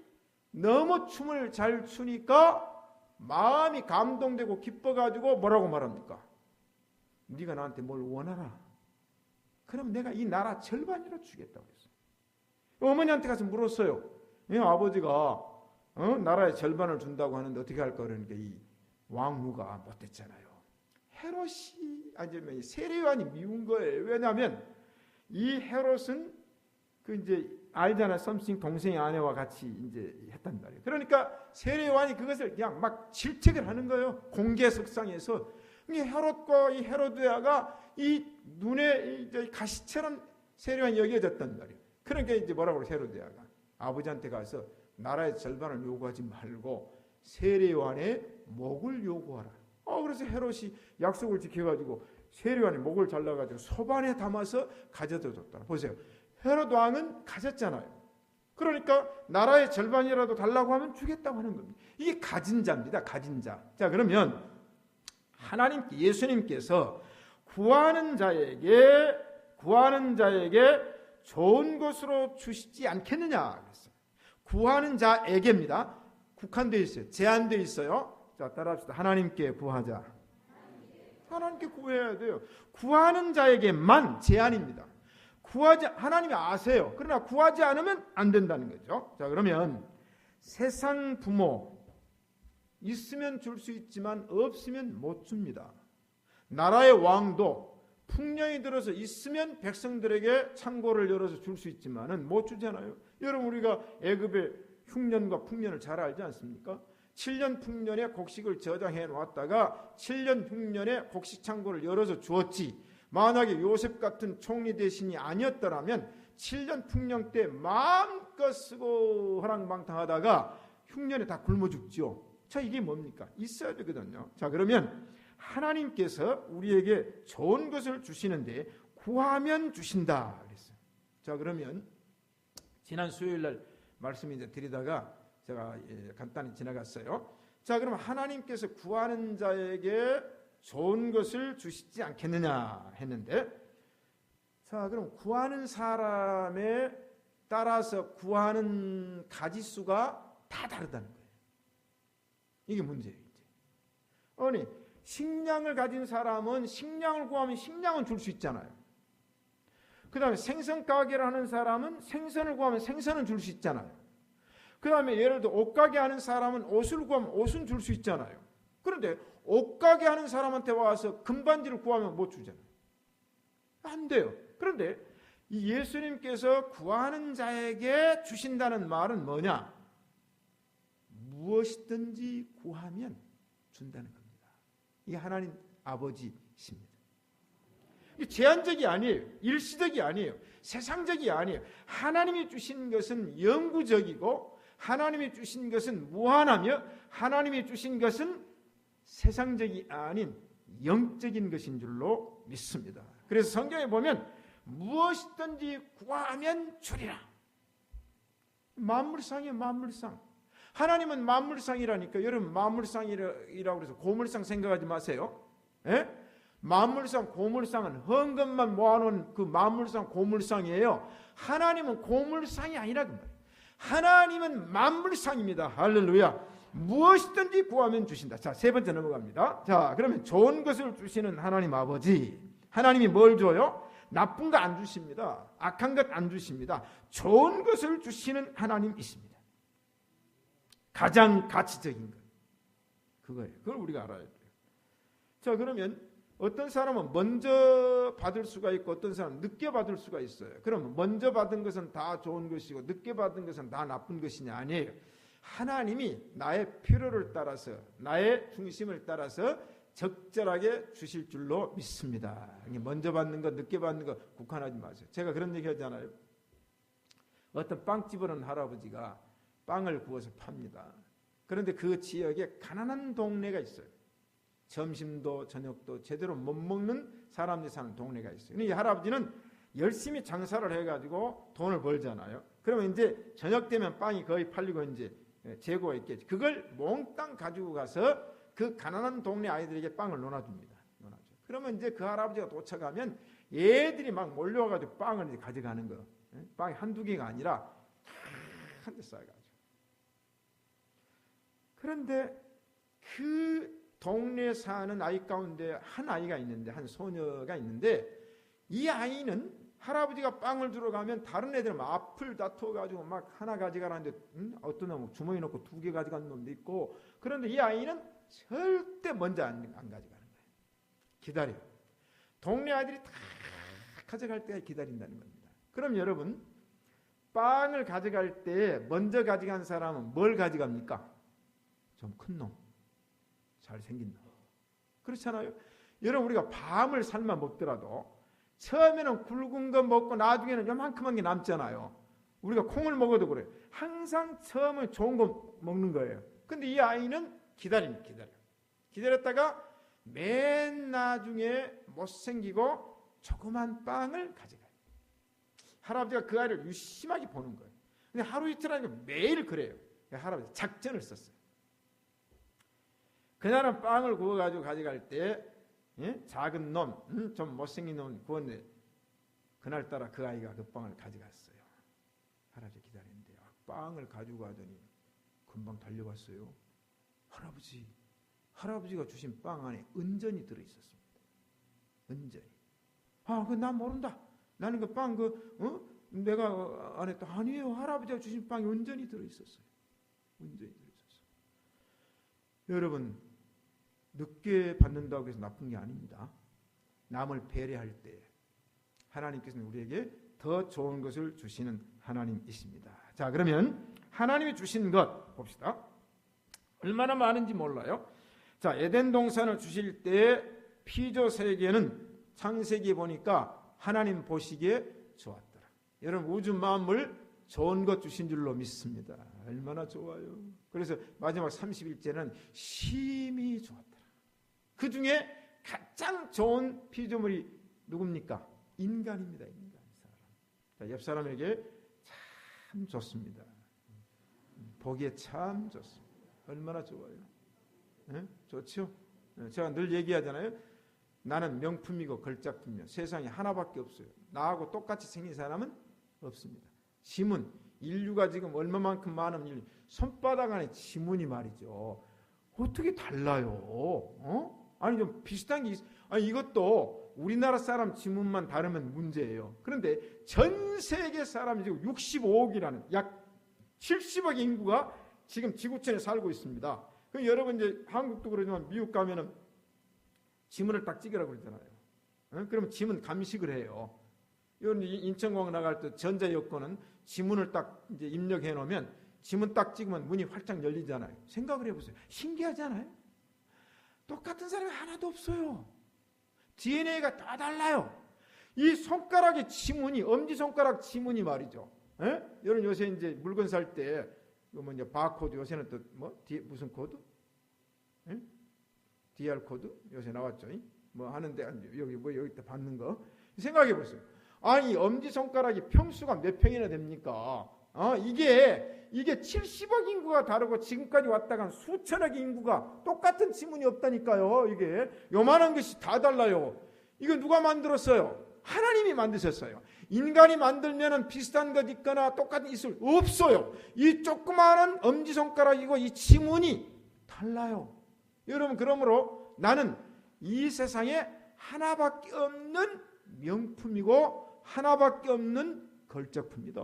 너무 춤을 잘 추니까 마음이 감동되고 기뻐가지고 뭐라고 말합니까? 네가 나한테 뭘 원하라. 그럼 내가 이 나라 절반이라도 주겠다고 했어요. 어머니한테 가서 물었어요. 아버지가 나라의 절반을 준다고 하는데 어떻게 할까? 그러니까 이 왕후가 못했잖아요. 헤롯이 아니면 세례요한이 미운 거예요. 왜냐하면 이 헤롯은 그 이제 알잖아, 썸씽 동생의 아내와 같이 이제 했단 말이에요. 그러니까 세례요한이 그것을 그냥 막 질책을 하는 거예요. 공개석상에서. 헤롯과 이 헤로드야가 이 눈에 이제 가시처럼 세례요한이 여겨졌단 말이에요. 그러니까 이제 뭐라고 그래, 헤로드야가 아버지한테 가서 나라의 절반을 요구하지 말고 세례요한의 목을 요구하라. 그래서 헤롯이 약속을 지켜가지고 세례요한의 목을 잘라가지고 소반에 담아서 가져다 줬다. 보세요. 헤롯 왕은 가졌잖아요. 그러니까 나라의 절반이라도 달라고 하면 주겠다고 하는 겁니다. 이게 가진 자입니다. 가진 자. 자, 그러면 하나님께, 예수님께서 구하는 자에게 좋은 것으로 주시지 않겠느냐 그랬어요. 구하는 자에게입니다. 국한되어 있어요. 제한되어 있어요. 자, 따라합시다. 하나님께 구하자. 하나님께 구해야 돼요. 구하는 자에게만 제한입니다. 하나님이 아세요. 그러나 구하지 않으면 안 된다는 거죠. 자, 그러면 세상 부모 있으면 줄 수 있지만 없으면 못 줍니다. 나라의 왕도 풍년이 들어서 있으면 백성들에게 창고를 열어서 줄 수 있지만은 못 주잖아요. 여러분, 우리가 애굽의 흉년과 풍년을 잘 알지 않습니까? 7년 풍년에 곡식을 저장해 놨다가 7년 흉년에 곡식 창고를 열어서 주었지, 만약에 요셉 같은 총리 대신이 아니었더라면 7년 풍년 때 마음껏 쓰고 허랑방탕하다가 흉년에 다 굶어 죽지요. 자, 이게 뭡니까? 있어야 되거든요. 자, 그러면 하나님께서 우리에게 좋은 것을 주시는데 구하면 주신다 그랬어요. 자, 그러면 지난 수요일 날 말씀 이제 드리다가 제가 간단히 지나갔어요. 자, 그럼 하나님께서 구하는 자에게 좋은 것을 주시지 않겠느냐 했는데, 자, 그럼 구하는 사람에 따라서 구하는 가지수가 다 다르다는 거예요. 이게 문제예요. 아니, 식량을 가진 사람은 식량을 구하면 식량은 줄 수 있잖아요. 그 다음에 생선 가게를 하는 사람은 생선을 구하면 생선은 줄 수 있잖아요. 그 다음에 예를 들어 옷가게 하는 사람은 옷을 구하면 옷은 줄 수 있잖아요. 그런데 옷가게 하는 사람한테 와서 금반지를 구하면 못 주잖아요. 안 돼요. 그런데 이 예수님께서 구하는 자에게 주신다는 말은 뭐냐? 무엇이든지 구하면 준다는 겁니다. 이게 하나님 아버지십니다. 이게 제한적이 아니에요. 일시적이 아니에요. 세상적이 아니에요. 하나님이 주신 것은 영구적이고 하나님이 주신 것은 무한하며 하나님이 주신 것은 세상적이 아닌 영적인 것인 줄로 믿습니다. 그래서 성경에 보면 무엇이든지 구하면 주리라. 만물상이에요. 만물상. 하나님은 만물상이라니까. 여러분, 만물상이라고 해서 고물상 생각하지 마세요. 예? 만물상, 고물상은 헌 것만 모아놓은 그 만물상, 고물상이에요. 하나님은 고물상이 아니라 그 말이에요. 하나님은 만물상입니다. 할렐루야. 무엇이든지 구하면 주신다. 자, 세 번째 넘어갑니다. 자, 그러면 좋은 것을 주시는 하나님 아버지. 하나님이 뭘 줘요? 나쁜 거 안 주십니다. 악한 것 안 주십니다. 좋은 것을 주시는 하나님이십니다. 가장 가치적인 것. 그거예요. 그걸 우리가 알아야 돼요. 자, 그러면 어떤 사람은 먼저 받을 수가 있고 어떤 사람은 늦게 받을 수가 있어요. 그럼 먼저 받은 것은 다 좋은 것이고 늦게 받은 것은 다 나쁜 것이냐? 아니에요. 하나님이 나의 필요를 따라서 나의 중심을 따라서 적절하게 주실 줄로 믿습니다. 먼저 받는 것, 늦게 받는 것 국한하지 마세요. 제가 그런 얘기 하잖아요. 어떤 빵집을 하는 할아버지가 빵을 구워서 팝니다. 그런데 그 지역에 가난한 동네가 있어요. 점심도 저녁도 제대로 못 먹는 사람들이 사는 동네가 있어요. 근데 이 할아버지는 열심히 장사를 해가지고 돈을 벌잖아요. 그러면 이제 저녁 되면 빵이 거의 팔리고 이제 재고가 있겠지. 그걸 몽땅 가지고 가서 그 가난한 동네 아이들에게 빵을 나눠줍니다. 그러면 이제 그 할아버지가 도착하면 애들이 막 몰려와가지고 빵을 이제 가져가는 거. 빵이 한두 개가 아니라 한 대 쌓여가지고. 그런데 그 동네에 사는 아이 가운데 한 아이가 있는데, 한 소녀가 있는데, 이 아이는 할아버지가 빵을 주러 가면 다른 애들은 막 앞을 다퉈가지고 막 하나 가져가라는데 어떤 놈은 주머니 넣고 2개 가져가는 놈도 있고, 그런데 이 아이는 절대 먼저 안 가져가는 거예요. 기다려요. 동네 아이들이 다 가져갈 때까지 기다린다는 겁니다. 그럼 여러분, 빵을 가져갈 때 먼저 가져간 사람은 뭘 가져갑니까? 좀 큰 놈, 잘생긴 놈. 그렇잖아요. 여러분, 우리가 밤을 삶아 먹더라도 처음에는 굵은 거 먹고 나중에는 요만큼한 게 남잖아요. 우리가 콩을 먹어도 그래요. 항상 처음에 좋은 거 먹는 거예요. 근데 이 아이는 기다립니다. 기다렸다가 맨 나중에 못생기고 조그만 빵을 가져가요. 할아버지가 그 아이를 유심하게 보는 거예요. 근데 하루 이틀 하니까 매일 그래요. 할아버지 작전을 썼어요. 그날은 빵을 구워가지고 가져갈 때 작은 놈, 좀 못생긴 놈 구웠는데 그날따라 그 아이가 그 빵을 가져갔어요. 할아버지 기다리는데 빵을 가지고 가더니 금방 달려갔어요. 할아버지가 주신 빵 안에 은전이 들어있었습니다. 온전히. 그거 나 모른다. 나는 그 빵 내가 안 했다. 아니에요. 할아버지가 주신 빵이 온전히 들어있었어요. 온전히 들어있었어요. 여러분, 늦게 받는다고 해서 나쁜 게 아닙니다. 남을 배려할 때 하나님께서는 우리에게 더 좋은 것을 주시는 하나님이십니다. 자, 그러면 하나님이 주신 것 봅시다. 얼마나 많은지 몰라요. 자, 에덴 동산을 주실 때 피조 세계는 창세기 보니까 하나님 보시기에 좋았더라. 여러분, 우주 만물 좋은 것 주신 줄로 믿습니다. 얼마나 좋아요. 그래서 마지막 30일째는 심히 좋았더라. 그 중에 가장 좋은 피조물이 누굽니까? 인간입니다. 인간 사람. 자, 옆 사람에게 참 좋습니다. 보기에 참 좋습니다. 얼마나 좋아요. 네? 좋죠? 제가 늘 얘기하잖아요. 나는 명품이고 걸작품이요. 세상에 하나밖에 없어요. 나하고 똑같이 생긴 사람은 없습니다. 지문, 인류가 지금 얼마만큼 많은 인류, 손바닥 안에 지문이 말이죠. 어떻게 달라요? 아니 좀 비슷한 게 아니 이것도 우리나라 사람 지문만 다르면 문제예요. 그런데 전 세계 사람이 지금 65억이라는 약 70억 인구가 지금 지구촌에 살고 있습니다. 그럼 여러분 이제 한국도 그러지만 미국 가면은 지문을 딱 찍으라고 그러잖아요. 그러면 지문 감식을 해요. 이런 인천공항 나갈 때 전자 여권은 지문을 딱 이제 입력해 놓으면 지문 딱 찍으면 문이 활짝 열리잖아요. 생각을 해보세요. 신기하잖아요. 똑같은 사람이 하나도 없어요. DNA가 다 달라요. 이 손가락의 지문이 엄지손가락 지문이 말이죠. 여러분 요새 이제 물건 살 때 뭐 이제 바코드 요새는 또 뭐 무슨 코드? DR 코드 요새 나왔죠. 뭐 하는데 여기 여기 받는 거 생각해 보세요. 아니 엄지 손가락이 평수가 몇 평이나 됩니까? 이게 70억 인구가 다르고 지금까지 왔다간 수천억 인구가 똑같은 지문이 없다니까요. 이게 요만한 것이 다 달라요. 이거 누가 만들었어요? 하나님이 만드셨어요. 인간이 만들면은 비슷한 것 있거나 똑같은 있을 없어요. 이 조그마한 엄지손가락이고 이 지문이 달라요. 여러분, 그러므로 나는 이 세상에 하나밖에 없는 명품이고 하나밖에 없는 걸작품이다.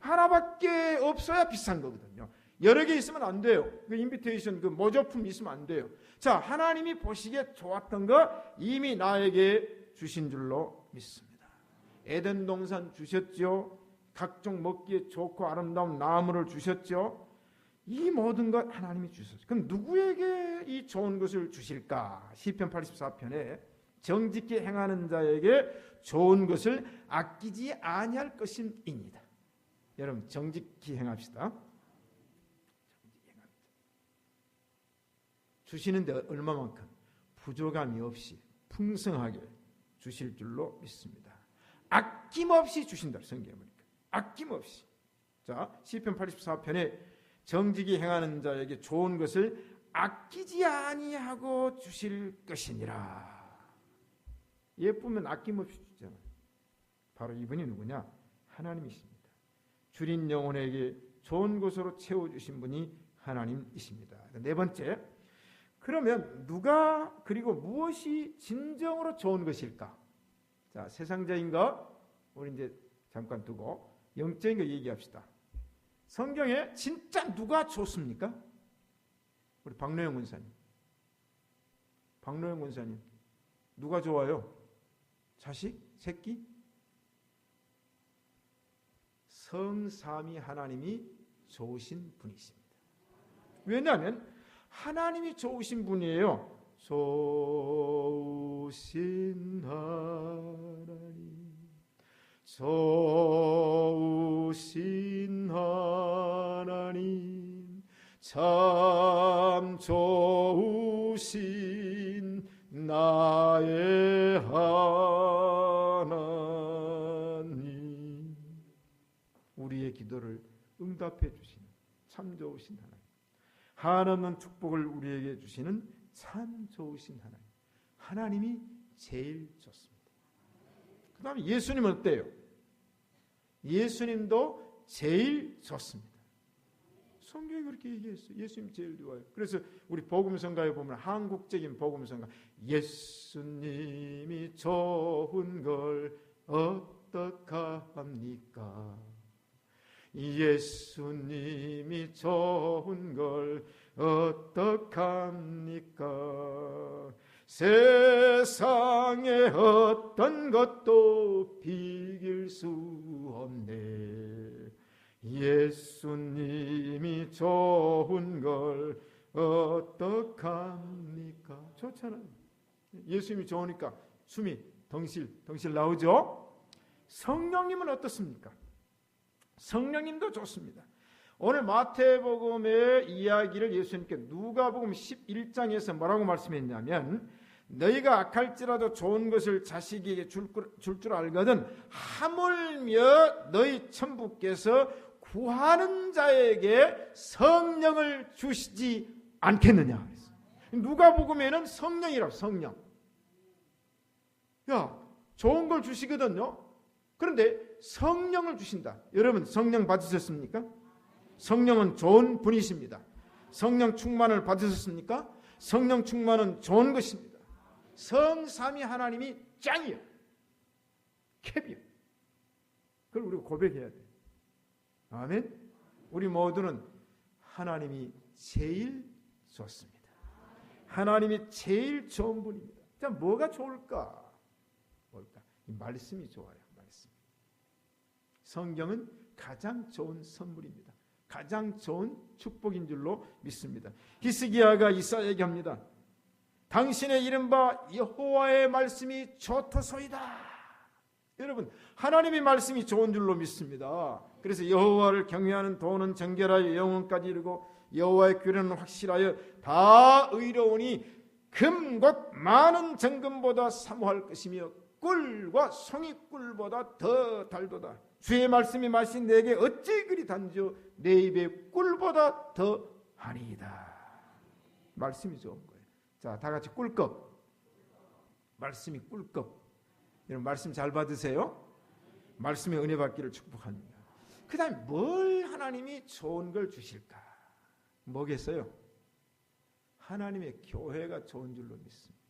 하나밖에 없어야 비싼 거거든요. 여러 개 있으면 안 돼요. 그 인비테이션, 그 모조품 있으면 안 돼요. 자, 하나님이 보시기에 좋았던 거 이미 나에게 주신 줄로 믿습니다. 에덴 동산 주셨죠. 각종 먹기에 좋고 아름다운 나무를 주셨죠. 이 모든 것 하나님이 주셨어요. 그럼 누구에게 이 좋은 것을 주실까? 시편 84편에 정직히 행하는 자에게 좋은 것을 아끼지 아니할 것임이니이다. 여러분, 정직히 행합시다. 주시는데 얼마만큼? 부족함이 없이 풍성하게 주실 줄로 믿습니다. 아낌없이 주신다. 성경에 보니까 아낌없이. 자, 시편 84편에 정직히 행하는 자에게 좋은 것을 아끼지 아니하고 주실 것이니라. 예쁘면 아낌없이 주잖아요. 바로 이분이 누구냐? 하나님이십니다. 줄인 영혼에게 좋은 것으로 채워주신 분이 하나님이십니다. 네 번째, 그러면 누가 그리고 무엇이 진정으로 좋은 것일까? 자, 세상적인 거 우리 이제 잠깐 두고 영적인 거 얘기합시다. 성경에 진짜 누가 좋습니까? 우리 박노영 권사님. 박노영 권사님. 누가 좋아요? 자식? 새끼? 성삼위 하나님이 좋으신 분이십니다. 왜냐하면 하나님이 좋으신 분이에요. 좋으신 하나님, 좋으신 하나님, 참 좋으신 나의 하나님. 우리의 기도를 응답해 주시는 참 좋으신 하나님, 한없는 축복을 우리에게 주시는 참 좋으신 하나님. 하나님이 제일 좋습니다. 그 다음에 예수님은 어때요? 예수님도 제일 좋습니다. 성경이 그렇게 얘기했어요. 예수님 제일 좋아요. 그래서 우리 복음성가에 보면 한국적인 복음성가, 예수님이 좋은 걸 어떡합니까? 예수님이 좋은 걸 어떡합니까? 세상에 어떤 것도 비길 수 없네. 예수님이 좋은 걸 어떡합니까? 좋잖아요. 예수님이 좋으니까 춤이 덩실 나오죠? 성령님은 어떻습니까? 성령님도 좋습니다. 오늘 마태복음의 이야기를 예수님께 누가복음 11장에서 뭐라고 말씀했냐면, 너희가 악할지라도 좋은 것을 자식에게 줄 줄 알거든 하물며 너희 천부께서 구하는 자에게 성령을 주시지 않겠느냐. 누가복음에는 성령이라고, 성령. 야, 좋은 걸 주시거든요. 그런데 성령을 주신다. 여러분 성령 받으셨습니까? 성령은 좋은 분이십니다. 성령 충만을 받으셨습니까? 성령 충만은 좋은 것입니다. 성삼위 하나님이 짱이요, 캡이요. 그걸 우리가 고백해야 돼요. 아멘. 우리 모두는 하나님이 제일 좋습니다. 하나님이 제일 좋은 분입니다. 자, 뭐가 좋을까? 뭘까? 이 말씀이 좋아요. 말씀. 성경은 가장 좋은 선물입니다. 가장 좋은 축복인 줄로 믿습니다. 히스기야가 이사야에게 합니다. 당신의 이른바 여호와의 말씀이 좋도소이다. 여러분, 하나님의 말씀이 좋은 줄로 믿습니다. 그래서 여호와를 경외하는 도는 정결하여 영혼까지 이르고 여호와의 규례는 확실하여 다 의로우니 금 곧 많은 정금보다 사모할 것이며 꿀과 송이꿀보다 더 달도다. 주의 말씀이 마신 내게 어찌 그리 단지요 내 입에 꿀보다 더 하니이다. 말씀이 좋은 거예요. 자, 다 같이 꿀꺽. 말씀이 꿀꺽. 여러분 말씀 잘 받으세요. 말씀의 은혜 받기를 축복합니다. 그 다음에 뭘 하나님이 좋은 걸 주실까? 뭐겠어요? 하나님의 교회가 좋은 줄로 믿습니다.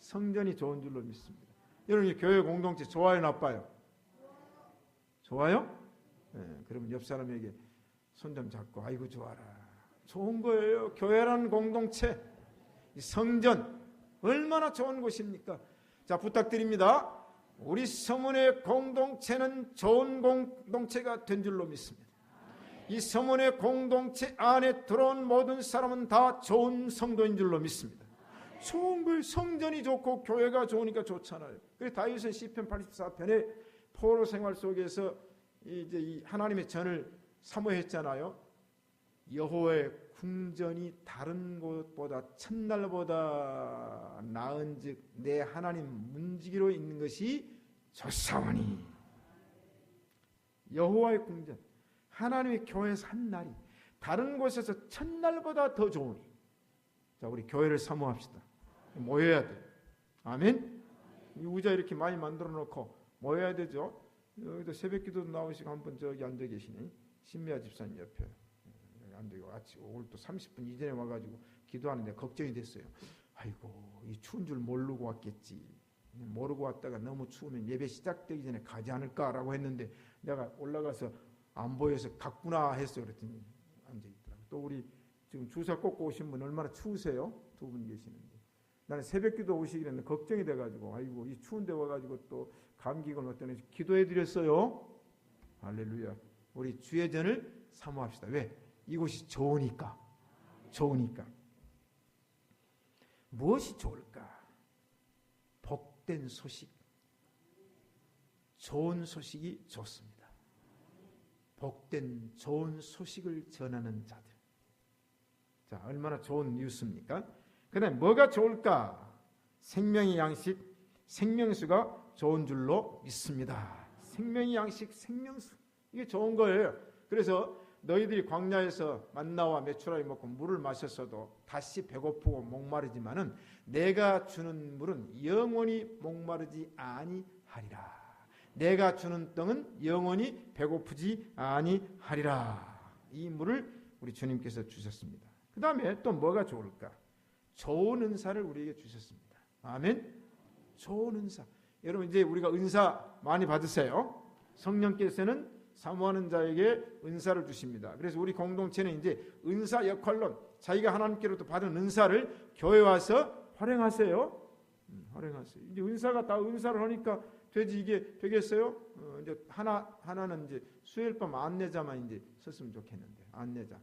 성전이 좋은 줄로 믿습니다. 여러분 교회 공동체 좋아요, 나빠요? 좋아요? 네, 그러면 옆 사람에게 손 좀 잡고 아이고 좋아라. 좋은 거예요. 교회라는 공동체, 성전 얼마나 좋은 곳입니까? 자, 부탁드립니다. 우리 서문의 공동체는 좋은 공동체가 된 줄로 믿습니다. 이 서문의 공동체 안에 들어온 모든 사람은 다 좋은 성도인 줄로 믿습니다. 좋은 거예요. 성전이 좋고 교회가 좋으니까 좋잖아요. 그래서 다윗은 시편 84편에 포로 생활 속에서 이제 이 하나님의 전을 사모했잖아요. 여호와의 궁전이 다른 곳보다 첫날보다 나은즉 내 하나님 문지기로 있는 것이 좋사오니. 여호와의 궁전, 하나님의 교회에서 한 날이 다른 곳에서 첫날보다 더 좋으니. 자, 우리 교회를 사모합시다. 모여야 돼. 아멘. 이 의자 이렇게 많이 만들어 놓고 모여야 되죠. 여기도 새벽기도 나오시고 한 분 저기 앉아 계시네. 신미아 집사님 옆에 앉아 같이 오늘 또 30분 이전에 와가지고 기도하는데 걱정이 됐어요. 아이고 이 추운 줄 모르고 왔겠지. 모르고 왔다가 너무 추우면 예배 시작되기 전에 가지 않을까라고 했는데 내가 올라가서 안 보여서 갔구나 했어요. 그랬더니 앉아 있더라고. 또 우리 지금 주사 꽂고 오신 분 얼마나 추우세요? 두 분 계시는데. 나는 새벽기도 오시기에는 걱정이 돼가지고 아이고 이 추운데 와가지고 또 감기 걸렸더니 기도해드렸어요. 할렐루야. 우리 주의 전을 사모합시다. 왜? 이곳이 좋으니까. 좋으니까. 무엇이 좋을까? 복된 소식. 좋은 소식이 좋습니다. 복된 좋은 소식을 전하는 자들. 자, 얼마나 좋은 뉴스입니까? 그 다음에 뭐가 좋을까? 생명의 양식, 생명수가 좋은 줄로 믿습니다. 생명의 양식, 생명수. 이게 좋은 거예요. 그래서 너희들이 광야에서 만나와 메추라기 먹고 물을 마셨어도 다시 배고프고 목마르지만은 내가 주는 물은 영원히 목마르지 아니하리라. 내가 주는 떡은 영원히 배고프지 아니하리라. 이 물을 우리 주님께서 주셨습니다. 그 다음에 또 뭐가 좋을까? 좋은 은사를 우리에게 주셨습니다. 아멘. 좋은 은사. 여러분 이제 우리가 은사 많이 받으세요. 성령께서는 사모하는 자에게 은사를 주십니다. 그래서 우리 공동체는 이제 은사 역할로 자기가 하나님께로부터 받은 은사를 교회 와서 활용하세요. 활용하세요. 이제 은사가 다 은사를 하니까 되지 이게 되겠어요? 이제 하나는 이제 수요일 밤 안내자만 이제 섰으면 좋겠는데 안내자.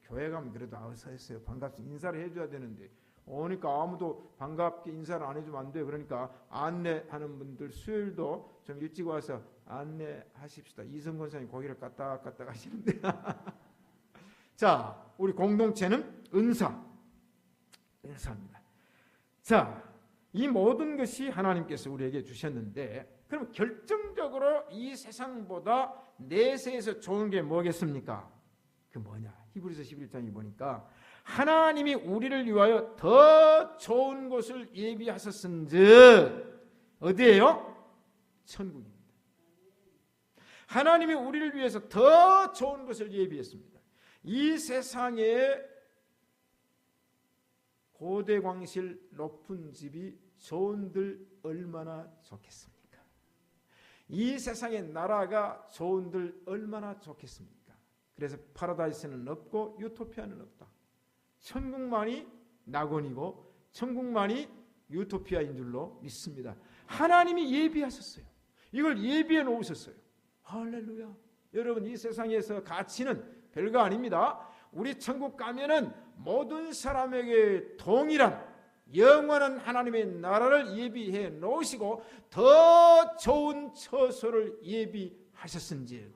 교회 가면 그래도 어서 했어요. 반갑습니다. 인사를 해줘야 되는데 오니까 아무도 반갑게 인사를 안 해주면 안 돼요. 그러니까 안내하는 분들 수요일도 좀 일찍 와서 안내하십시다. 이성 권사님 고기를 까딱까딱 하시는데 자, 우리 공동체는 은사입니다. 자, 이 모든 것이 하나님께서 우리에게 주셨는데 그럼 결정적으로 이 세상보다 내세에서 좋은 게 뭐겠습니까? 그 뭐냐? 히브리서 11장에 보니까 하나님이 우리를 위하여 더 좋은 곳을 예비하셨은즉 어디예요? 천국입니다. 하나님이 우리를 위해서 더 좋은 것을 예비했습니다. 이 세상에 고대광실 높은 집이 좋은들 얼마나 좋겠습니까? 이 세상의 나라가 좋은들 얼마나 좋겠습니까? 그래서 파라다이스는 없고 유토피아는 없다. 천국만이 낙원이고 천국만이 유토피아인 줄로 믿습니다. 하나님이 예비하셨어요. 이걸 예비해 놓으셨어요. 할렐루야. 여러분 이 세상에서 가치는 별거 아닙니다. 우리 천국 가면은 모든 사람에게 동일한 영원한 하나님의 나라를 예비해 놓으시고 더 좋은 처소를 예비하셨은지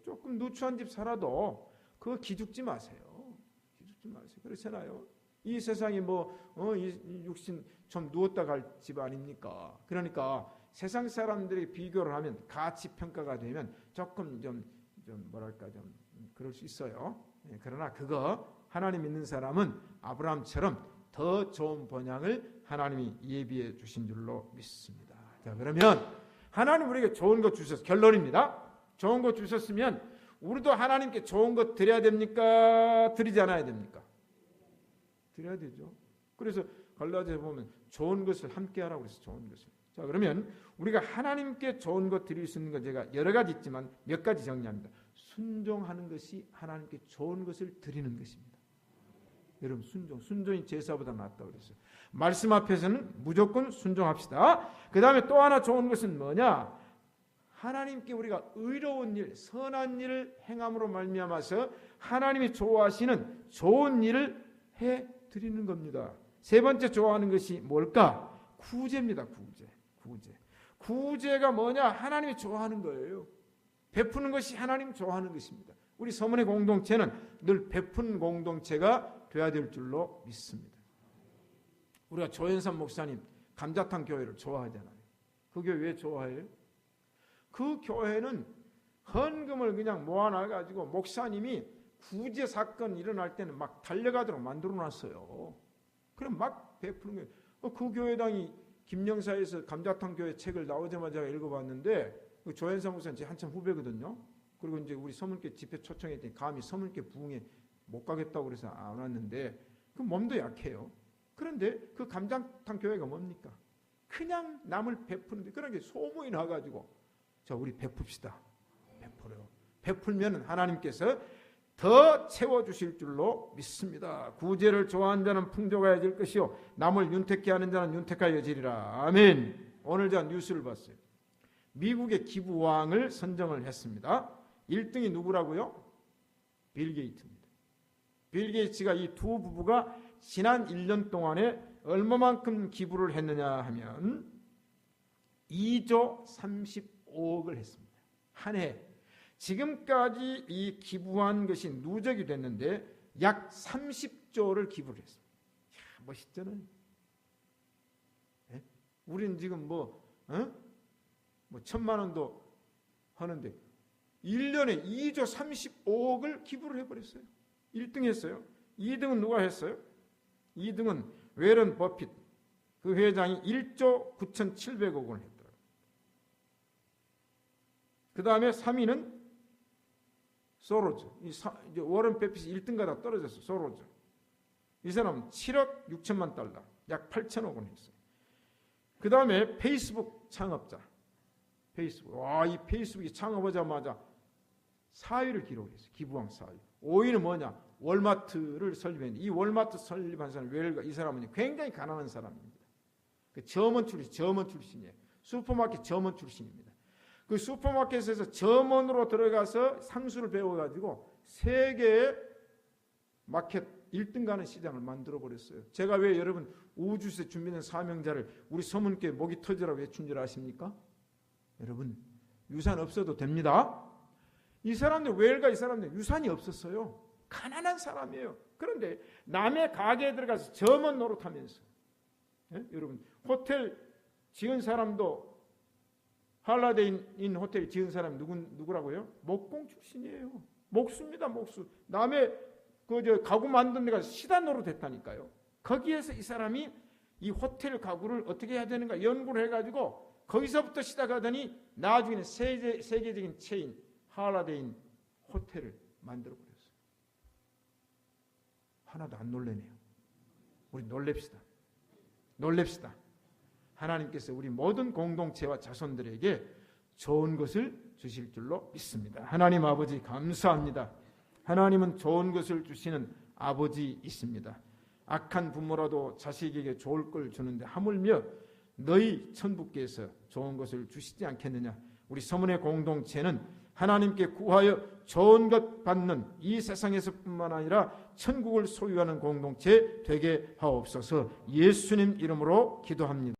조금 누추한 집 살아도 그거 기죽지 마세요. 기죽지 마세요. 그렇잖아요. 이 세상이 이 육신 좀 누웠다 갈 집 아닙니까? 그러니까 세상 사람들이 비교를 하면 가치 평가가 되면 조금 좀 뭐랄까 좀 그럴 수 있어요. 그러나 그거 하나님 믿는 사람은 아브라함처럼 더 좋은 번향을 하나님이 예비해 주신 줄로 믿습니다. 자, 그러면 하나님 우리에게 좋은 것 주셨어요. 결론입니다. 좋은 것 주셨으면 우리도 하나님께 좋은 것 드려야 됩니까? 드리지 않아야 됩니까? 드려야 되죠. 그래서 갈라디아서 보면 좋은 것을 함께 하라고 그래서 좋은 것을. 자, 그러면 우리가 하나님께 좋은 것 드릴 수 있는 건 제가 여러 가지 있지만 몇 가지 정리합니다. 순종하는 것이 하나님께 좋은 것을 드리는 것입니다. 여러분 순종이 제사보다 낫다고 그랬어요. 말씀 앞에서는 무조건 순종합시다. 그 다음에 또 하나 좋은 것은 뭐냐? 하나님께 우리가 의로운 일, 선한 일을 행함으로 말미암아서 하나님이 좋아하시는 좋은 일을 해드리는 겁니다. 세 번째 좋아하는 것이 뭘까? 구제입니다. 구제가 뭐냐? 하나님이 좋아하는 거예요. 베푸는 것이 하나님 좋아하는 것입니다. 우리 서문의 공동체는 늘 베푸는 공동체가 되어야 될 줄로 믿습니다. 우리가 조현삼 목사님 감자탕 교회를 좋아하잖아요. 그 교회 왜 좋아해요? 그 교회는 헌금을 그냥 모아놔가지고 목사님이 구제 사건 일어날 때는 막 달려가도록 만들어놨어요. 그럼 막 베푸는 거예요. 그 교회당이 김영사에서 감자탕 교회 책을 나오자마자 읽어봤는데 그 조현삼 목사님 제 한참 후배거든요. 그리고 이제 우리 서문교 집회 초청했더니 감히 서문교 부흥에 못 가겠다고 그래서 안 왔는데 그 몸도 약해요. 그런데 그 감자탕 교회가 뭡니까? 그냥 남을 베푸는데 그런 게 소문이 나가지고 자 우리 베풉시다. 베풀어요. 베풀면 하나님께서 더 채워주실 줄로 믿습니다. 구제를 좋아하는 자는 풍족하여질 것이요 남을 윤택케 하는 자는 윤택하여지리라. 아멘. 오늘 제가 뉴스를 봤어요. 미국의 기부왕을 선정을 했습니다. 1등이 누구라고요? 빌 게이츠입니다. 빌 게이츠가 이 두 부부가 지난 1년 동안에 얼마만큼 기부를 했느냐 하면 2조 35억을 했습니다. 한 해. 지금까지 이 기부한 것이 누적이 됐는데 약 30조를 기부를 했습니다. 이야, 멋있잖아요. 네? 우리는 지금 뭐 1,000만 원도 하는데 1년에 2조 35억을 기부를 해버렸어요. 1등 했어요. 2등은 누가 했어요? 2등은 웨런 버핏 그 회장이 1조 9,700억 원을 했더라고요. 그 다음에 3위는 소로즈. 이제 워런 버핏이 1등가다 떨어졌어. 소로즈. 이 사람은 7억 6천만 달러, 약 8천억 원 했어요. 그 다음에 페이스북 창업자. 페이스북. 와, 이 페이스북이 창업하자마자 4위를 기록했어요. 기부왕 4위. 5위는 뭐냐? 월마트를 설립했는데, 이 월마트 설립한 사람, 이 사람은 굉장히 가난한 사람입니다. 그 점원 출신이에요. 슈퍼마켓 점원 출신입니다. 그 슈퍼마켓에서 점원으로 들어가서 상수를 배워가지고 세계의 마켓 1등 가는 시장을 만들어버렸어요. 제가 왜 여러분 우주에서 준비된 사명자를 우리 서문교회 목이 터지라고 외춘 줄 아십니까? 여러분 유산 없어도 됩니다. 이 사람들 왜일까? 이 사람들 유산이 없었어요. 가난한 사람이에요. 그런데 남의 가게에 들어가서 점원 노릇하면서, 예? 여러분 호텔 지은 사람도, 할라데인 호텔 지은 사람이 누구라고요? 목공 출신이에요. 목수입니다. 목수. 남의 가구 만든 데가 시다 노릇했다니까요. 거기에서 이 사람이 이 호텔 가구를 어떻게 해야 되는가 연구를 해가지고 거기서부터 시작하더니 나중에는 세계적인 체인 할라데인 호텔을 만들어버렸어요. 하나도 안 놀래네요. 우리 놀랍시다. 하나님께서 우리 모든 공동체와 자손들에게 좋은 것을 주실 줄로 믿습니다. 하나님 아버지 감사합니다. 하나님은 좋은 것을 주시는 아버지이십니다. 악한 부모라도 자식에게 좋을 걸 주는데 하물며 너희 천부께서 좋은 것을 주시지 않겠느냐. 우리 서문의 공동체는 하나님께 구하여 좋은 것 받는 이 세상에서뿐만 아니라 천국을 소유하는 공동체 되게 하옵소서. 예수님 이름으로 기도합니다.